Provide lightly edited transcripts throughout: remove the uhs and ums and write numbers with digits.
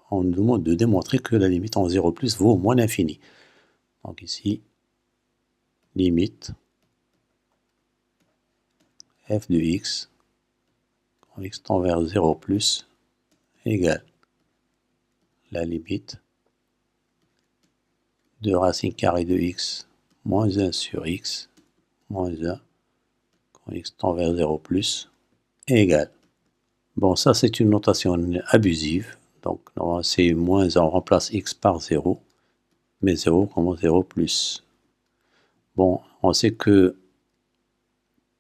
on nous demande de démontrer que la limite en 0 plus vaut moins l'infini. Donc ici, limite f de x, quand x tend vers 0 plus, égale la limite de racine carrée de x moins 1 sur x moins 1, quand x tend vers 0 plus, égale. Bon, ça c'est une notation abusive. Donc, c'est moins 1, on remplace x par 0, mais 0 comme 0 plus. Bon, on sait que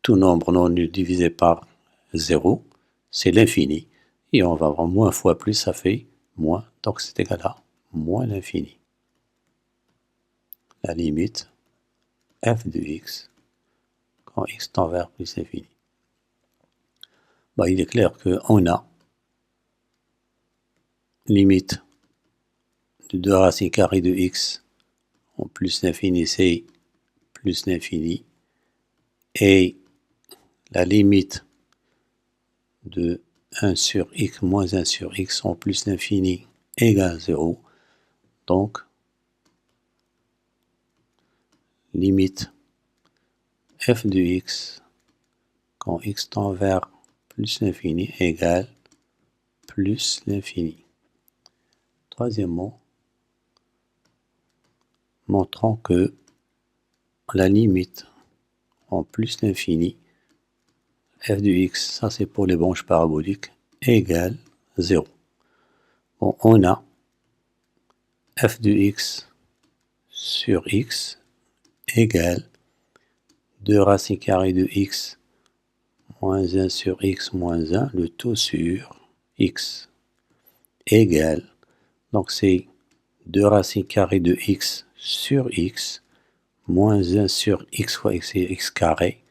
tout nombre non nul divisé par 0, c'est l'infini. Et on va avoir moins fois plus, ça fait moins. Donc, c'est égal à moins l'infini. La limite f de x quand x tend vers plus l'infini. Bon, il est clair qu'on a limite de 2 racines carrées de x en plus l'infini, c'est plus l'infini. Et la limite de 1 sur x moins 1 sur x en plus l'infini égale 0. Donc, limite f de x quand x tend vers plus l'infini égale plus l'infini. Troisièmement, montrons que la limite en plus l'infini, f de x, ça c'est pour les branches paraboliques, égale 0. Bon, on a f de x sur x égale 2 racines carrées de x moins 1 sur x moins 1, le tout sur x, égale, donc c'est 2 racines carrées de x sur x, moins 1 sur x fois x, c'est x carré,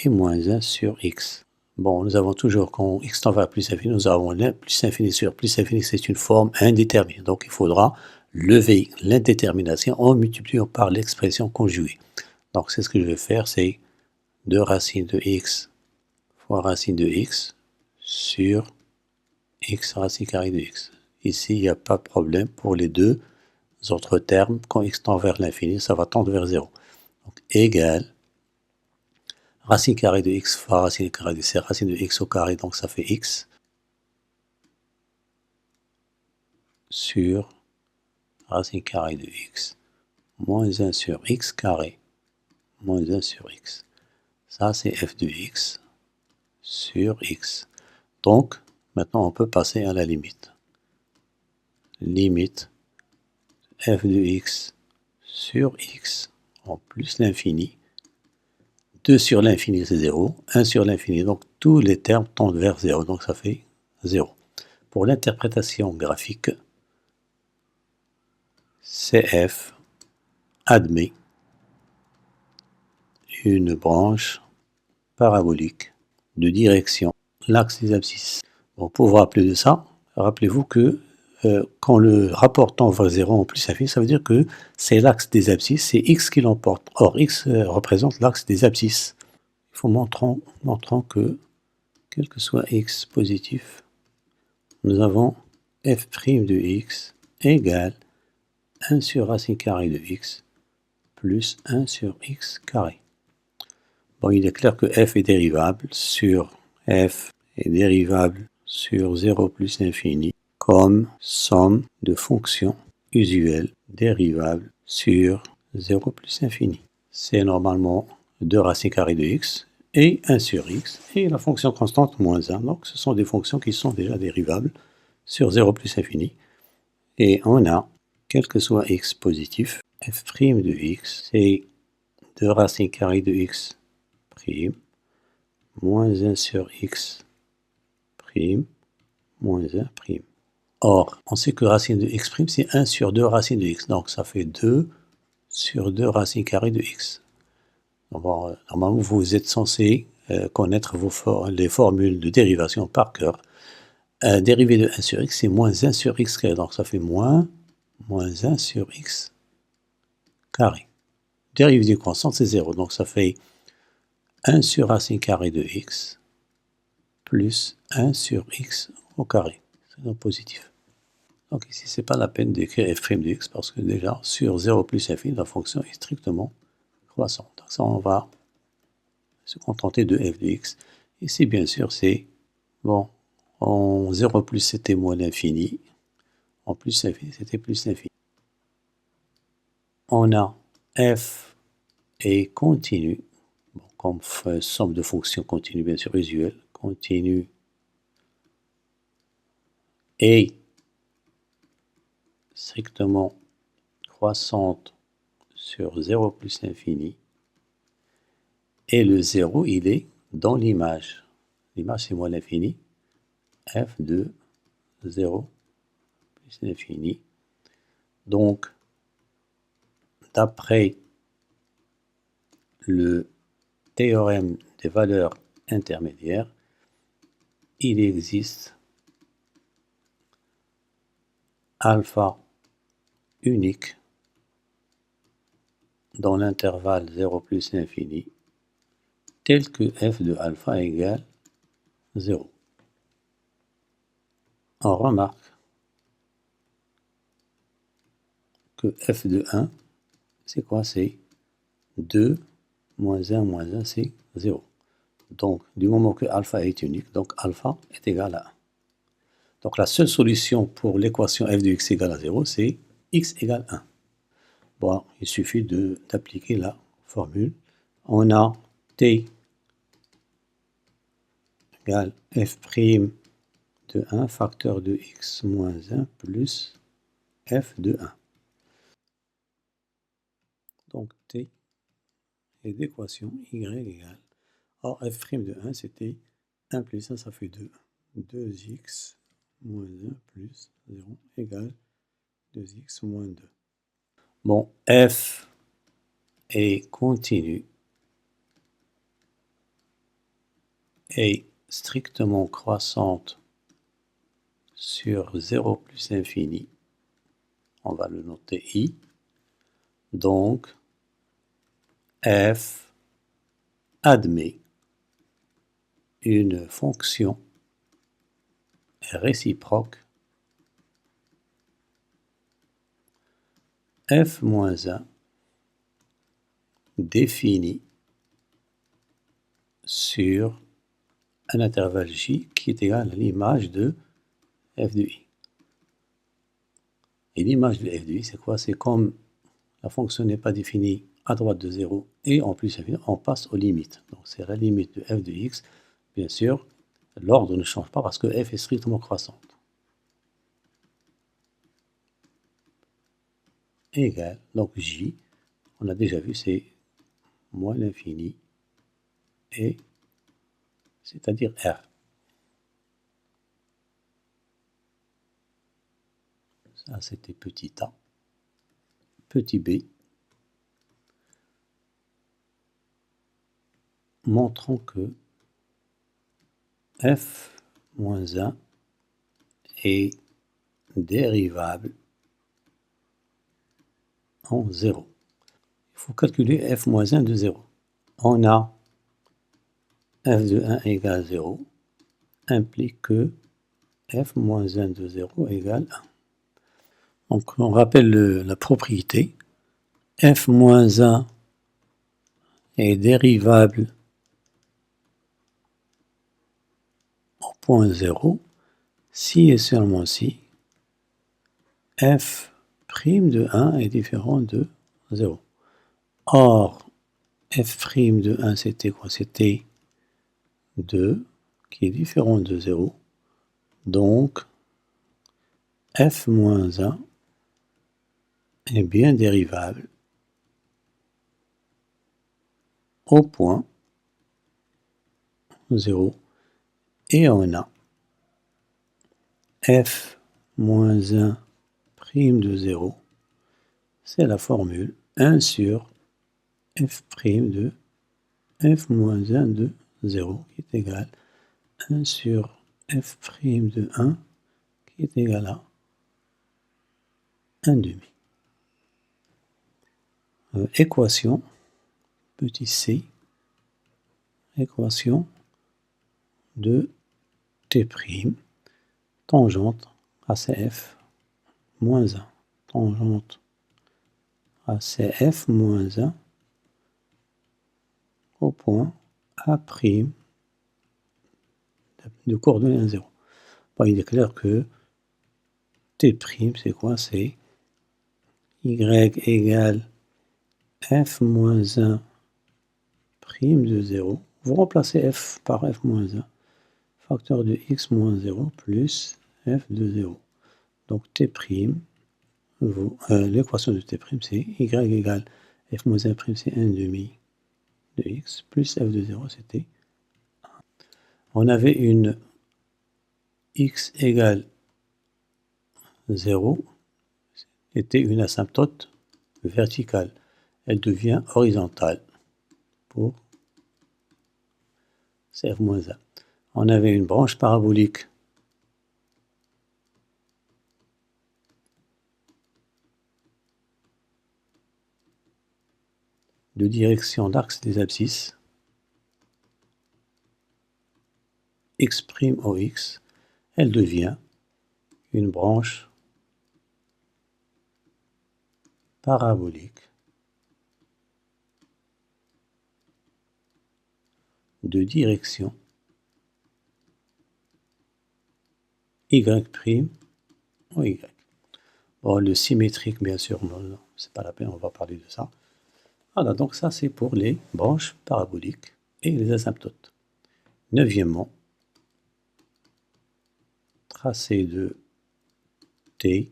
et moins 1 sur x. Bon, nous avons toujours, quand x tend vers plus infini, nous avons plus infini sur plus infini, c'est une forme indéterminée. Donc, il faudra lever l'indétermination en multipliant par l'expression conjuguée. Donc, c'est ce que je vais faire, c'est 2 racines de x fois racine de x sur x racine carrée de x. Ici, il n'y a pas de problème pour les deux autres termes. Quand x tend vers l'infini, ça va tendre vers 0. Donc, égale racine carrée de x fois racine carrée de c, racine de x au carré, donc ça fait x, sur racine carrée de x, moins 1 sur x carré, moins 1 sur x. Ça, c'est f de x sur x. Donc, maintenant, on peut passer à la limite. Limite f de x sur x en plus l'infini. 2 sur l'infini, c'est 0. 1 sur l'infini, donc tous les termes tendent vers 0. Donc, ça fait 0. Pour l'interprétation graphique, CF admet une branche parabolique de direction l'axe des abscisses. Bon, pour vous rappeler de ça, rappelez-vous que quand le rapport tend vers 0 en plus infini, ça veut dire que c'est l'axe des abscisses, c'est x qui l'emporte. Or, x représente l'axe des abscisses. Il faut montrant que, quel que soit x positif, nous avons f' de x égale 1 sur racine carrée de x plus 1 sur x carré. Bon, il est clair que f est dérivable sur 0 plus l'infini comme somme de fonctions usuelles dérivables sur 0 plus l'infini. C'est normalement 2 racines carrées de x et 1 sur x et la fonction constante moins 1. Donc ce sont des fonctions qui sont déjà dérivables sur 0 plus l'infini. Et on a, quel que soit x positif, f' de x, c'est 2 racines carrées de x prime, moins 1 sur x prime, moins 1 prime. Or, on sait que racine de x prime, c'est 1 sur 2 racines de x. Donc, ça fait 2 sur 2 racines carrées de x. Bon, normalement, vous êtes censé connaître les formules de dérivation par cœur. Dérivée de 1 sur x, c'est moins 1 sur x carré. Donc, ça fait moins 1 sur x carré. Dérivée d'une constante, c'est 0. Donc, ça fait 1 sur racine carrée de x plus 1 sur x au carré. C'est donc positif. Donc ici, c'est pas la peine d'écrire f' de x parce que déjà, sur 0 plus infini, la fonction est strictement croissante. Donc ça, on va se contenter de f de x. Ici, bien sûr, c'est, bon, en 0 plus c'était moins l'infini, en plus l'infini c'était plus l'infini. On a f est continu, bon, comme somme de fonctions continues, bien sûr, usuelle, continue, et strictement croissante sur 0 plus l'infini, et le 0, il est dans l'image. L'image, c'est moins l'infini, f de 0 plus l'infini. Donc, d'après le théorème des valeurs intermédiaires, il existe alpha unique dans l'intervalle 0 plus l'infini, tel que f de alpha égale 0. On remarque que f de 1, c'est quoi? C'est 2 moins 1 moins 1, c'est 0. Donc, du moment que alpha est unique, donc alpha est égal à 1. Donc, la seule solution pour l'équation f de x égale à 0, c'est x égale 1. Bon, il suffit d'appliquer la formule. On a t égale f' de 1 facteur de x moins 1 plus f de 1. Donc t est l'équation y égale. Or f' de 1 c'était 1 plus 1, ça fait 2. 2x moins 1 plus 0 égale 2x moins 2. Bon, f est continu et strictement croissante sur 0 plus l'infini. On va le noter i. Donc, f admet une fonction réciproque f moins 1 définie sur un intervalle j qui est égal à l'image de f de i. Et l'image de f de i, c'est quoi? C'est comme la fonction n'est pas définie à droite de 0 et en plus on passe aux limites. Donc c'est la limite de f de x. Bien sûr, l'ordre ne change pas parce que f est strictement croissante. Égale, donc j, on a déjà vu, c'est moins l'infini et c'est-à-dire r. Ça, c'était petit a. Petit b. Montrons que f moins 1 est dérivable en 0. Il faut calculer f moins 1 de 0. On a f de 1 égale 0, implique que f moins 1 de 0 égale 1. Donc on rappelle la propriété. F moins 1 est dérivable au point 0 si et seulement si f' de 1 est différent de 0. Or, f' de 1 c'était quoi? C'était 2 qui est différent de 0. Donc, f moins 1 est bien dérivable au point 0 et on a f moins 1 prime de 0, c'est la formule 1 sur f' de f moins 1 de 0 qui est égal à 1 sur f' de 1 qui est égal à 1 demi. Équation, petit c, équation de t', tangente à cf moins 1. Tangente à CF moins 1 au point A' de coordonnées 1, 0. Bon, il est clair que T', c'est quoi? C'est Y égale F moins 1 prime de 0. Vous remplacez F par F moins 1. Facteur de X moins 0 plus F de 0. Donc T', l'équation de T', c'est Y égale F moins 1 prime, c'est 1 demi de X plus F de 0, c'était 1. On avait une X égale 0, était une asymptote verticale. Elle devient horizontale pour CF moins 1. On avait une branche parabolique de direction d'axe des abscisses X' au X. Elle devient une branche parabolique de direction Y' au Y. Bon, le symétrique, bien sûr, non, c'est pas la peine, on va parler de ça. Voilà, donc ça c'est pour les branches paraboliques et les asymptotes. Neuvièmement, tracé de T',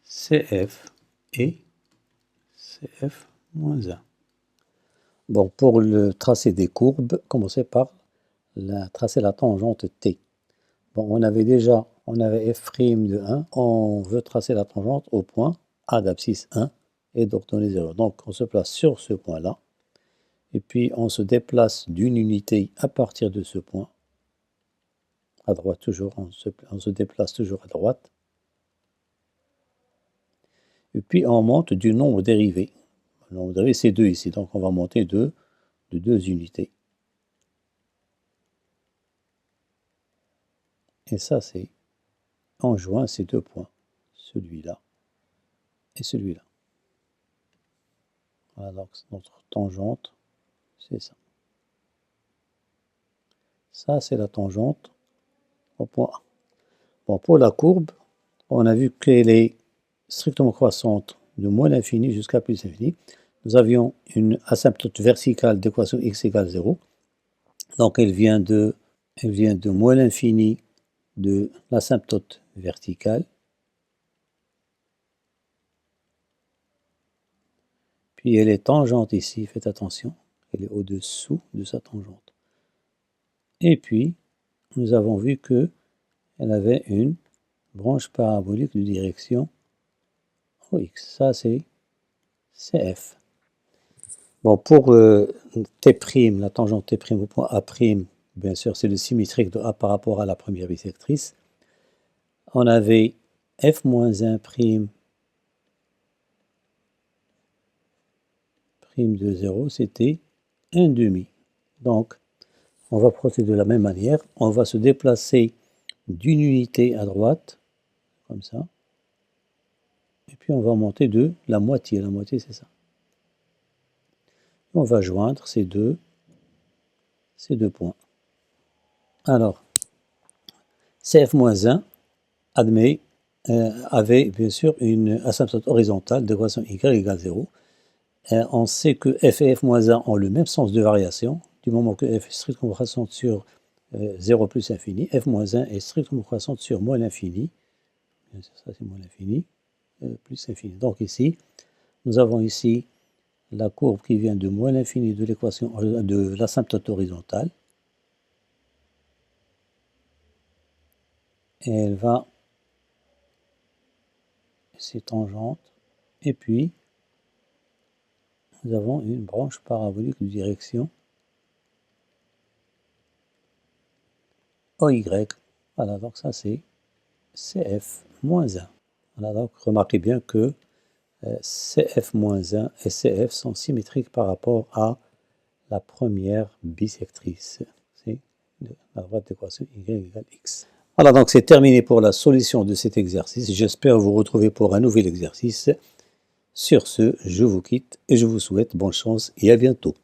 CF et CF moins 1. Bon, pour le tracé des courbes, commencez par tracer la tangente T. Bon, on avait F' de 1, on veut tracer la tangente au point A d'abscisse 1 et d'ordonnée 0. Donc on se place sur ce point-là, et puis on se déplace d'une unité à partir de ce point, à droite toujours, on se déplace toujours à droite, et puis on monte du nombre dérivé. Le nombre dérivé c'est 2 ici, donc on va monter de 2 unités. Et ça c'est, on joint ces deux points, celui-là et celui-là. Voilà, donc notre tangente, c'est ça. Ça, c'est la tangente au point A. Bon, pour la courbe, on a vu qu'elle est strictement croissante de moins l'infini jusqu'à plus l'infini. Nous avions une asymptote verticale d'équation x égale 0. Donc, elle vient de moins l'infini de l'asymptote verticale. Puis, elle est tangente ici, faites attention, elle est au-dessous de sa tangente. Et puis, nous avons vu qu'elle avait une branche parabolique de direction OX. Ça, c'est CF. Bon, pour T', la tangente T' au point A', bien sûr, c'est le symétrique de A par rapport à la première bisectrice. On avait F-1' prime de 0, c'était 1 demi. Donc, on va procéder de la même manière. On va se déplacer d'une unité à droite, comme ça. Et puis, on va monter de la moitié. La moitié, c'est ça. On va joindre ces deux points. Alors, CF-1 avait bien sûr une asymptote horizontale d'équation y égale 0. On sait que f et f-1 ont le même sens de variation, du moment que f est strictement croissante sur 0 plus infini, f-1 est strictement croissante sur moins l'infini, ça c'est moins l'infini, plus infini. Donc ici, nous avons ici la courbe qui vient de moins l'infini de l'équation de l'asymptote horizontale, et elle va, c'est tangente, et puis nous avons une branche parabolique de direction OY. Voilà, donc ça c'est CF-1. Voilà, donc remarquez bien que CF-1 et CF sont symétriques par rapport à la première bisectrice. C'est la droite d'équation Y égale X. Voilà, donc c'est terminé pour la solution de cet exercice. J'espère vous retrouver pour un nouvel exercice. Sur ce, je vous quitte et je vous souhaite bonne chance et à bientôt.